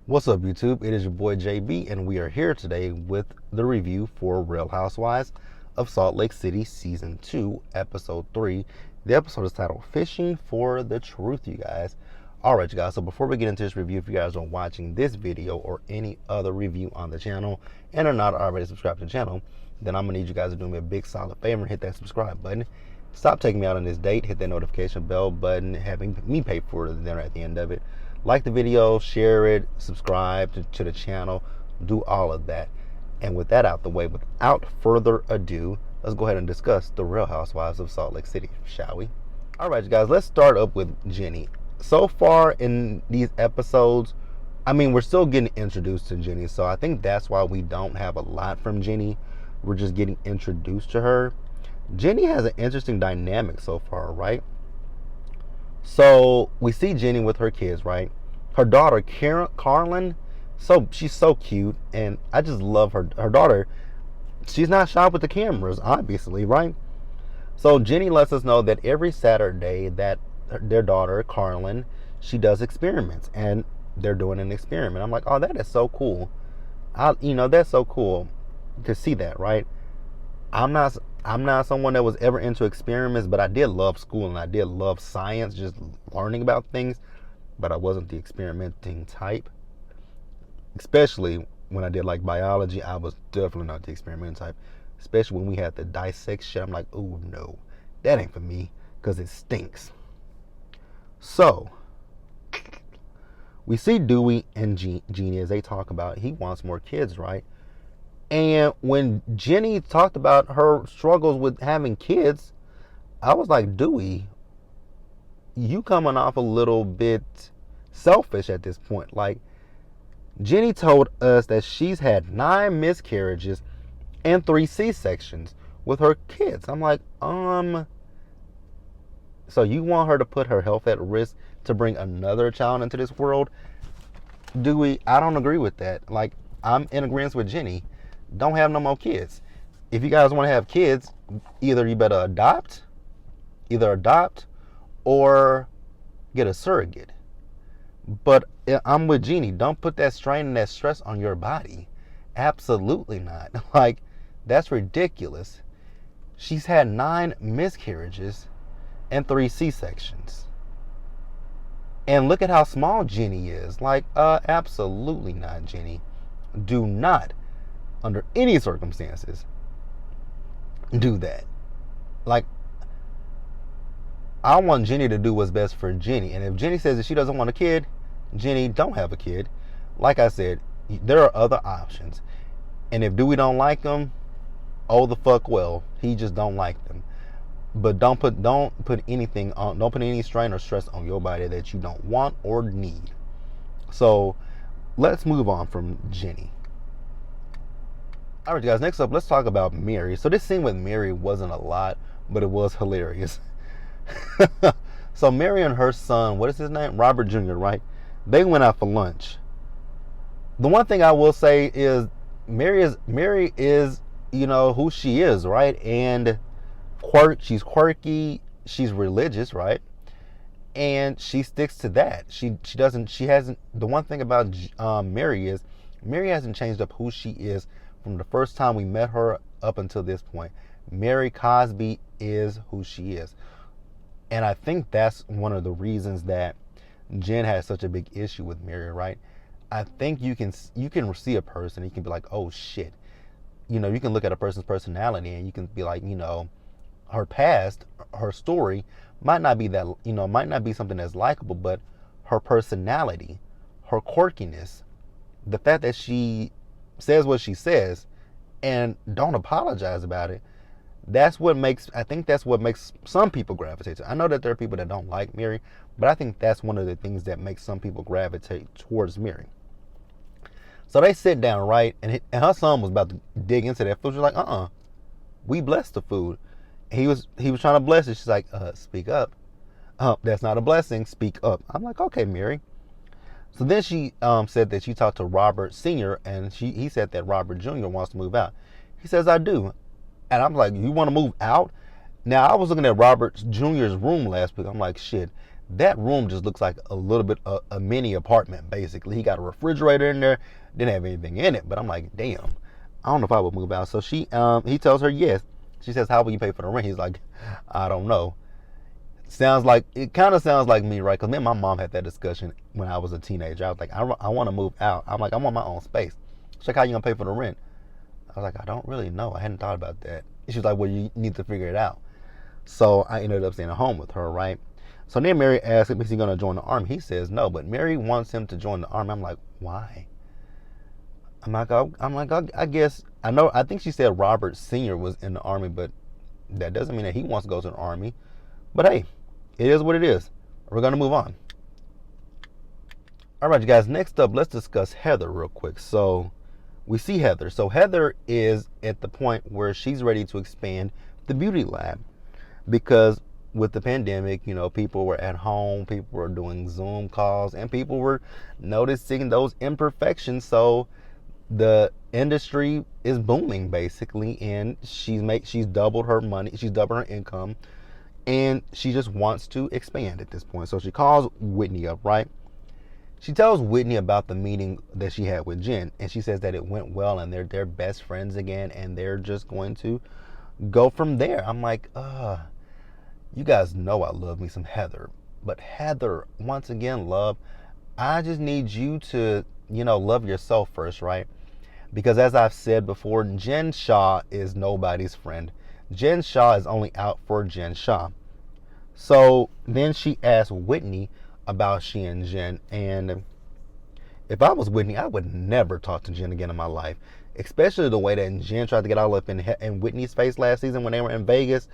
What's up, YouTube? It is your boy JB, and we are here today with the review for Real Housewives of Salt Lake City Season 2, Episode 3. The episode is titled Fishing for the Truth, you guys. Alright, you guys, so before we get into this review, if you guys are watching this video or any other review on the channel and are not already subscribed to the channel, then I'm going to need you guys to do me a big solid favor and hit that subscribe button. Stop taking me out on this date, hit that notification bell button, having me pay for the dinner at the end of it. Like the video, share it, subscribe to the channel, do all of that. And with that out the way, without further ado, let's go ahead and discuss the Real Housewives of Salt Lake City, shall we? All right, you guys, let's start up with Jenny. So far in these episodes, we're still getting introduced to Jenny, so I think that's why we don't have a lot from Jenny. We're just getting introduced to her. Jenny has an interesting dynamic so far, right? So we see Jenny with her kids, right? Her daughter, Carlin, she's so cute, and I just love her. Her daughter, she's not shy with the cameras, obviously, right? So Jenny lets us know that every Saturday that their daughter, Carlin, she does experiments, and they're doing an experiment. I'm like, oh, that is so cool. That's so cool to see that, right? I'm not someone that was ever into experiments, but I did love school and I did love science, just learning about things, but I wasn't the experimenting type. Especially when I did like biology, I was definitely not the experimenting type. Especially when we had to dissect shit, I'm like, oh no, that ain't for me, because it stinks. So, we see Dewey and Jeannie as they talk about he wants more kids, right? And when Jenny talked about her struggles with having kids, I was like, Dewey, you coming off a little bit selfish at this point. Like, Jenny told us that she's had 9 miscarriages and 3 C-sections with her kids. I'm like, so you want her to put her health at risk to bring another child into this world? Dewey, I don't agree with that. Like, I'm in agreement with Jenny. Don't have no more kids. If you guys want to have kids, either you better adopt or get a surrogate. But I'm with Jeannie. Don't put that strain and that stress on your body. Absolutely not. Like, that's ridiculous. She's had 9 miscarriages and 3 C-sections. And look at how small Jenny is. Like, absolutely not, Jenny. Do not, under any circumstances, do that. Like, I want Jenny to do what's best for Jenny. And if Jenny says that she doesn't want a kid, Jenny, don't have a kid. Like I said, there are other options. And if Dewey don't like them, oh the fuck well. He just don't like them. But don't put anything on, don't put any strain or stress on your body that you don't want or need. So let's move on from Jenny. All right, guys, next up, let's talk about Mary. So this scene with Mary wasn't a lot, but it was hilarious. So Mary and her son, what is his name? Robert Jr., right? They went out for lunch. The one thing I will say is Mary is, who she is, right? And she's quirky, she's religious, right? And she sticks to that. The one thing about Mary is Mary hasn't changed up who she is from the first time we met her up until this point. Mary Cosby is who she is. And I think that's one of the reasons that Jen has such a big issue with Mary, right? I think you can see a person, you can be like, oh shit. You can look at a person's personality and you can be like, her past, her story might not be something that's likable, but her personality, her quirkiness, the fact that she says what she says and don't apologize about it, I think that's what makes some people gravitate to. I know that there are people that don't like Mary, but I think that's one of the things that makes some people gravitate towards Mary. So they sit down, right? And her son was about to dig into that food. She's like, we blessed the food. He was trying to bless it. She's like, speak up. That's not a blessing. Speak up. I'm like, okay, Mary. So then she said that she talked to Robert Sr. and he said that Robert Jr. wants to move out. He says, I do. And I'm like, you want to move out? Now, I was looking at Robert Jr.'s room last week. I'm like, shit, That room just looks like a little bit a mini apartment, basically. He got a refrigerator in there, didn't have anything in it, but I'm like, damn, I don't know if I would move out. So he tells her yes. She says, how will you pay for the rent? He's like, I don't know. It kind of sounds like me, right? Because me and my mom had that discussion when I was a teenager. I was like, I want to move out. I'm like, I want my own space. She's like, how you gonna pay for the rent? I was like, I don't really know. I hadn't thought about that. She's like, well, you need to figure it out. So I ended up staying at home with her, right? So then Mary asks him, is he going to join the army? He says no, but Mary wants him to join the army. I'm like, why? I guess, I think she said Robert Sr. was in the army, but that doesn't mean that he wants to go to the army. But hey, it is what it is. We're going to move on. All right, you guys, next up, let's discuss Heather real quick. So we see Heather. So Heather is at the point where she's ready to expand the beauty lab because with the pandemic, people were at home, people were doing Zoom calls, and people were noticing those imperfections. So the industry is booming basically, and she's doubled her money, she's doubled her income, and she just wants to expand at this point. So she calls Whitney up, right? She tells Whitney about the meeting that she had with Jen, and she says that it went well and they're best friends again, and they're just going to go from there. I'm like, you guys know I love me some Heather. But Heather, once again, love, I just need you to, love yourself first, right? Because as I've said before, Jen Shah is nobody's friend. Jen Shah is only out for Jen Shah. So then she asked Whitney about she and Jen. And if I was Whitney, I would never talk to Jen again in my life. Especially the way that Jen tried to get all up in Whitney's face last season when they were in Vegas.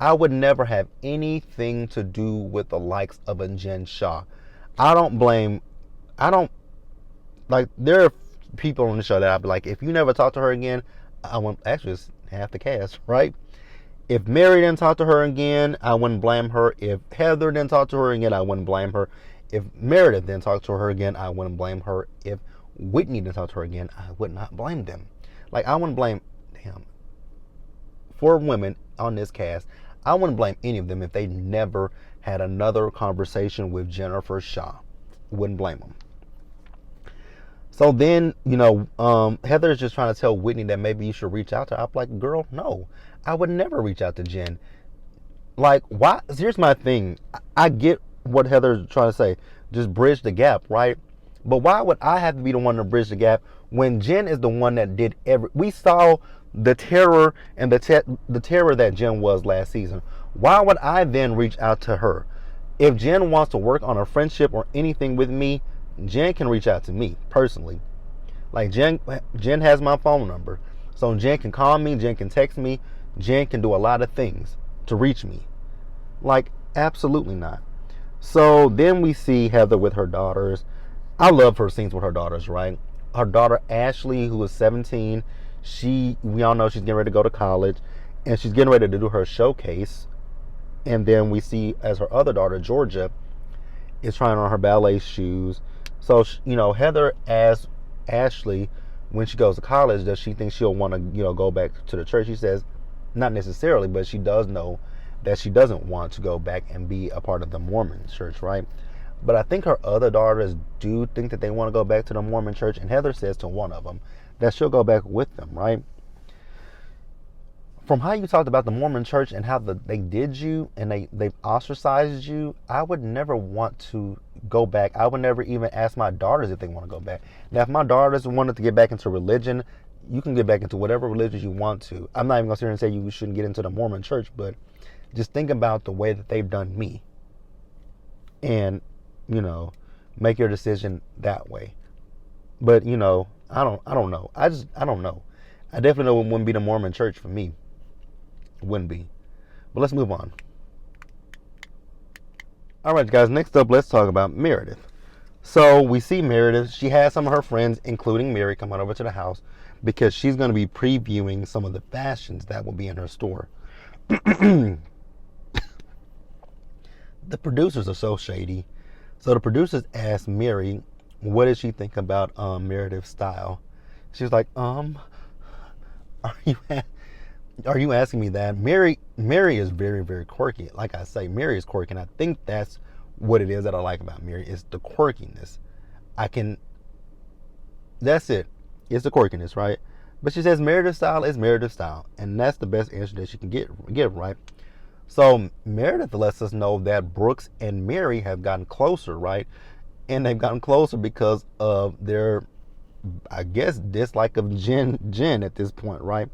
I would never have anything to do with the likes of a Jen Shah. There are people on the show that I'd be like, if you never talk to her again, I wouldn't, actually it's half the cast, right? If Mary didn't talk to her again, I wouldn't blame her. If Heather didn't talk to her again, I wouldn't blame her. If Meredith didn't talk to her again, I wouldn't blame her. If Whitney didn't talk to her again, I would not blame them. I wouldn't blame, 4 women on this cast, I wouldn't blame any of them if they never had another conversation with Jennifer Shah. Wouldn't blame them. So then, Heather's just trying to tell Whitney that maybe you should reach out to her. I'm like, girl, no. I would never reach out to Jen. Why? Here's my thing. I get what Heather's trying to say. Just bridge the gap, right? But why would I have to be the one to bridge the gap when Jen is the one that did we saw the terror and the terror that Jen was last season. Why would I then reach out to her? If Jen wants to work on a friendship or anything with me, Jen can reach out to me personally. Jen has my phone number. So Jen can call me, Jen can text me, Jen can do a lot of things to reach me. Absolutely not. So then we see Heather with her daughters. I love her scenes with her daughters, right? Her daughter Ashley, who is 17, we all know she's getting ready to go to college, and she's getting ready to do her showcase. And then we see as her other daughter, Georgia, is trying on her ballet shoes. So, Heather asks Ashley when she goes to college, does she think she'll want to, go back to the church? She says, not necessarily, but she does know that she doesn't want to go back and be a part of the Mormon church, right? But I think her other daughters do think that they want to go back to the Mormon church, and Heather says to one of them that she'll go back with them, right? From how you talked about the Mormon church and how they did you and they've ostracized you, I would never want to go back. I would never even ask my daughters if they want to go back. Now, if my daughters wanted to get back into religion, you can get back into whatever religion you want to. I'm not even going to sit here and say you shouldn't get into the Mormon church, but just think about the way that they've done me. And, make your decision that way. But, I don't know. I don't know. I definitely know it wouldn't be the Mormon church for me. It wouldn't be. But let's move on. All right, guys, next up, let's talk about Meredith. So we see Meredith. She has some of her friends, including Mary, come on over to the house because she's going to be previewing some of the fashions that will be in her store. The producers are so shady. So the producers asked Mary, what did she think about Meredith's style? She was like, are you asking me that? Mary is very, very quirky. Like I say, Mary is quirky, and I think that's what it is that I like about Mary. It's the quirkiness. That's it. It's the quirkiness, right? But she says Meredith style is Meredith style. And that's the best answer that she can give, right? So Meredith lets us know that Brooks and Mary have gotten closer, right? And they've gotten closer because of their, I guess, dislike of Jen at this point, right?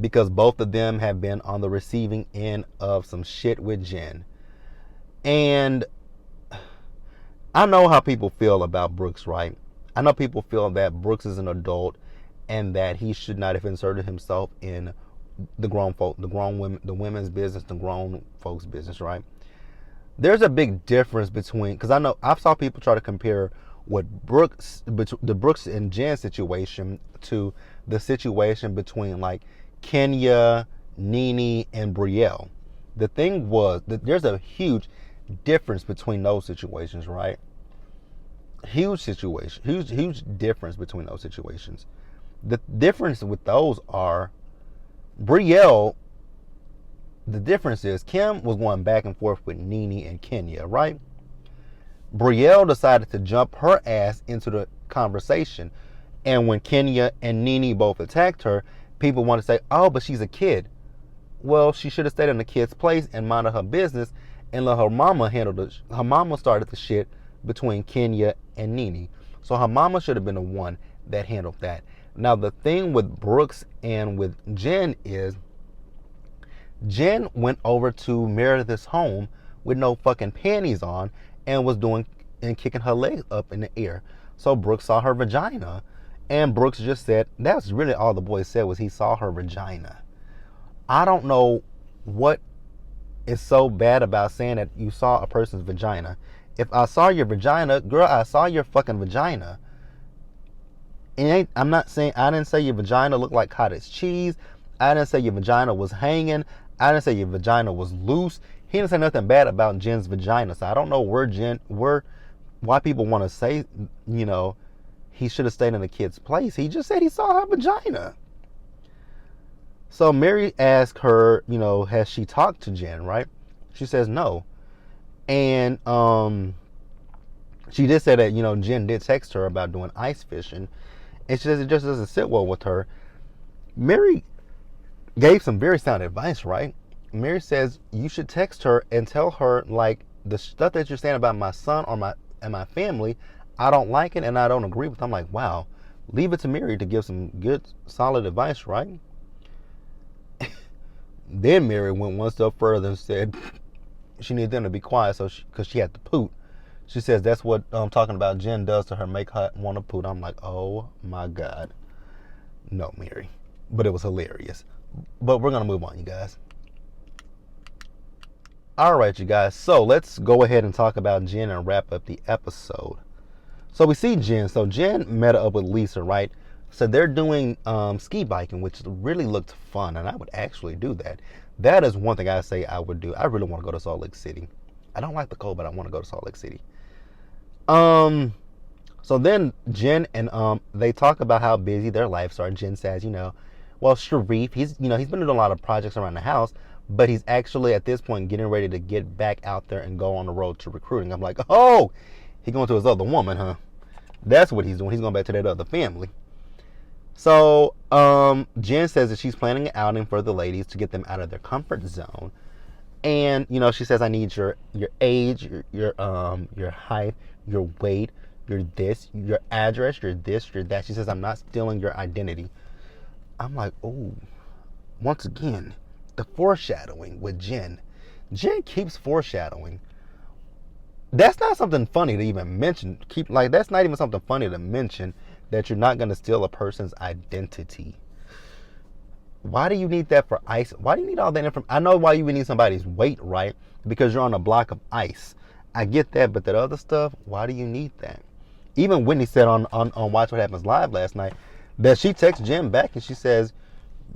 Because both of them have been on the receiving end of some shit with Jen. And I know how people feel about Brooks, right? I know people feel that Brooks is an adult and that he should not have inserted himself in the women's business, the grown folks' business, right? There's a big difference between, because I know I've saw people try to compare the Brooks and Jen situation to the situation between like Kenya, Nene, and Brielle. The thing was that there's a huge difference between those situations, right? Huge difference between those situations. The difference with those are Brielle. The difference is Kim was going back and forth with Nene and Kenya, right? Brielle decided to jump her ass into the conversation. And when Kenya and Nene both attacked her, people want to say, oh, but she's a kid. Well, she should have stayed in the kid's place and minded her business and let her mama handle it. Her mama started the shit between Kenya and Nene. So her mama should have been the one that handled that. Now, the thing with Brooks and with Jen is Jen went over to Meredith's home with no fucking panties on and was doing and kicking her legs up in the air. So Brooks saw her vagina. And Brooks just said, that's really all the boy said was he saw her vagina. I don't know what is so bad about saying that you saw a person's vagina. If I saw your vagina, girl, I saw your fucking vagina. And I didn't say your vagina looked like cottage cheese. I didn't say your vagina was hanging. I didn't say your vagina was loose. He didn't say nothing bad about Jen's vagina. So I don't know why people want to say, he should have stayed in the kid's place. He just said he saw her vagina. So Mary asked her, has she talked to Jen, right? She says no. And she did say that, Jen did text her about doing ice fishing. And she says it just doesn't sit well with her. Mary gave some very sound advice, right? Mary says you should text her and tell her, like, the stuff that you're saying about my son and my family, I don't like it and I don't agree with it. I'm like, wow, leave it to Mary to give some good, solid advice, right? Then Mary went one step further and said she needed them to be quiet because she had to poot. She says that's what I'm talking about Jen does to her, make her want to poot. I'm like, oh my God. No, Mary. But it was hilarious. But we're going to move on, you guys. All right, you guys. So let's go ahead and talk about Jen and wrap up the episode. So we see Jen. So Jen met up with Lisa, right? So they're doing ski biking, which really looked fun. And I would actually do that. That is one thing I say I would do. I really want to go to Salt Lake City. I don't like the cold, but I want to go to Salt Lake City. So then Jen and they talk about how busy their lives are. Jen says, well, Sharif, he's been doing a lot of projects around the house, but he's actually at this point getting ready to get back out there and go on the road to recruiting. I'm like, oh, he going to his other woman, huh? That's what he's doing. He's going back to that other family. So Jen says that she's planning an outing for the ladies to get them out of their comfort zone. And, she says, I need your age, your height, your weight, your this, your address, your this, your that. She says, I'm not stealing your identity. I'm like, oh, once again, the foreshadowing with Jen. Jen keeps foreshadowing. That's not something funny to even mention. That's not even something funny to mention, that you're not going to steal a person's identity. Why do you need that for ice? Why do you need all that information? I know why you would need somebody's weight, right? Because you're on a block of ice. I get that, but that other stuff, why do you need that? Even Whitney said on Watch What Happens Live last night that she texts Jen back and she says,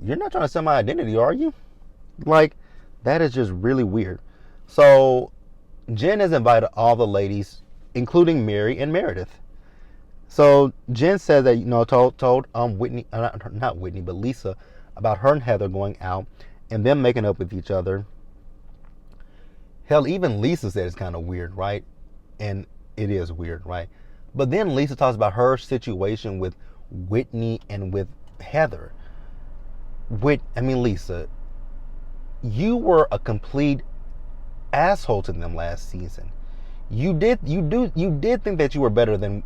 you're not trying to sell my identity, are you? Like, that is just really weird. So Jen has invited all the ladies, including Mary and Meredith. So Jen says that, told Whitney, not Whitney, but Lisa, about her and Heather going out and them making up with each other. Hell, even Lisa said it's kind of weird, right? And it is weird, right? But then Lisa talks about her situation with Whitney and with Heather. Lisa, you were a complete asshole to them last season. You did think that you were better than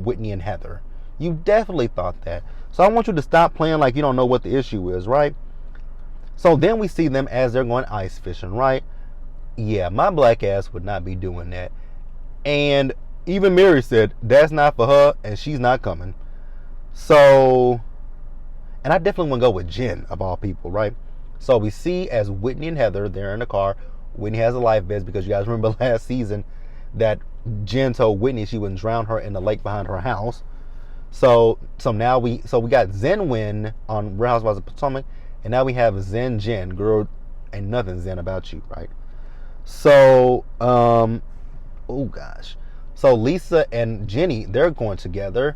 Whitney and Heather. You definitely thought that. So I want you to stop playing like you don't know what the issue is, right? So then we see them as they're going ice fishing, right? Yeah, my black ass would not be doing that. And even Mary said that's not for her and she's not coming. So, and I definitely want to go with Jen of all people, right? So we see as Whitney and Heather, they're in the car. Whitney has a life vest because you guys remember last season that Jen told Whitney she wouldn't drown her in the lake behind her house. So now we got Zen Win on Real Housewives of Potomac, and now we have Zen Jen. Girl, ain't nothing Zen about you, right? So, oh gosh. So Lisa and Jenny, they're going together.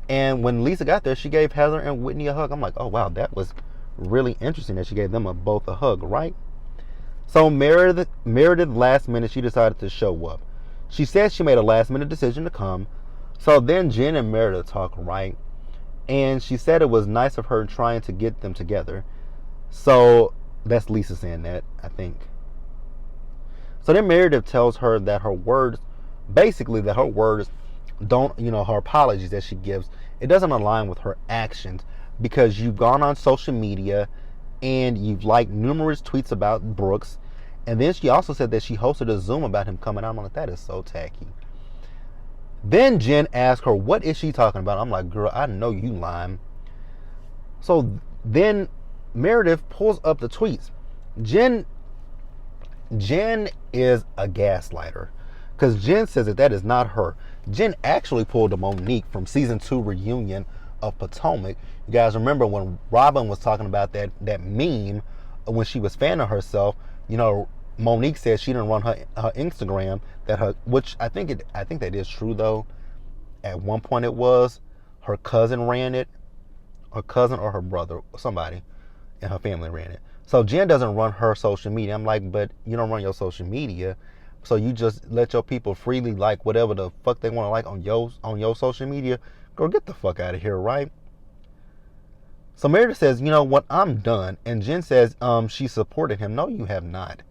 And when Lisa got there, she gave Heather and Whitney a hug. I'm like, oh wow, that was really interesting that she gave them both a hug, right? So Meredith, last minute, she decided to show up. She said she made a last minute decision to come. So then Jen and Meredith talk, right? And she said it was nice of her trying to get them together. So that's Lisa saying that, I think. So then Meredith tells her that her words don't, her apologies that she gives, it doesn't align with her actions because you've gone on social media and you've liked numerous tweets about Brooks. And then she also said that she hosted a Zoom about him coming out. I'm like, that is so tacky. Then Jen asked her, what is she talking about? I'm like, girl, I know you lying. So then Meredith pulls up the tweets. Jen is a gaslighter because Jen says that is not her. Jen actually pulled a Monique from season 2 reunion of Potomac. You guys remember when Robin was talking about that meme when she was fanning herself, Monique said she didn't run her Instagram, which I think that is true though. At one point it was her cousin ran it, her cousin or her brother, somebody in her family ran it. So Jen doesn't run her social media. I'm like, but you don't run your social media, so you just let your people freely like whatever the fuck they want to like on your social media. Girl, get the fuck out of here, right? So Meredith says, you know what, I'm done. And Jen says, she supported him. No, you have not.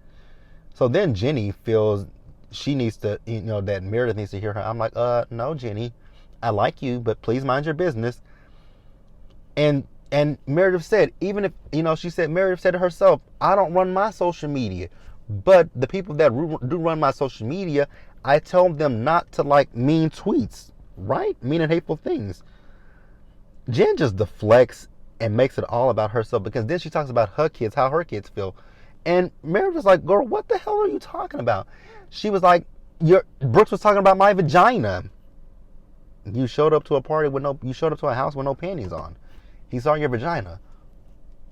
So then Jenny feels she needs to, that Meredith needs to hear her. I'm like, no, Jenny, I like you, but please mind your business. And Meredith said, even if, Meredith said to herself, I don't run my social media, but the people that do run my social media, I tell them not to like mean tweets, right? Mean and hateful things. Jen just deflects and makes it all about herself because then she talks about her kids, how her kids feel. And Meredith was like, girl, what the hell are you talking about? She was like, Brooks was talking about my vagina. You showed up to a party you showed up to a house with no panties on. He saw your vagina.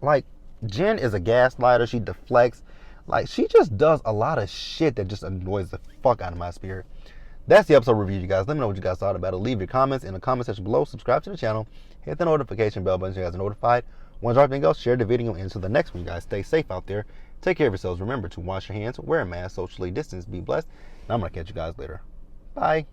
Like, Jen is a gaslighter. She deflects. Like, she just does a lot of shit that just annoys the fuck out of my spirit. That's the episode review, you guys. Let me know what you guys thought about it. Leave your comments in the comment section below. Subscribe to the channel. Hit the notification bell button so you guys are notified when I drop anything else. Share the video and until the next one, you guys. Stay safe out there. Take care of yourselves. Remember to wash your hands, wear a mask, socially distance, be blessed. And I'm going to catch you guys later. Bye.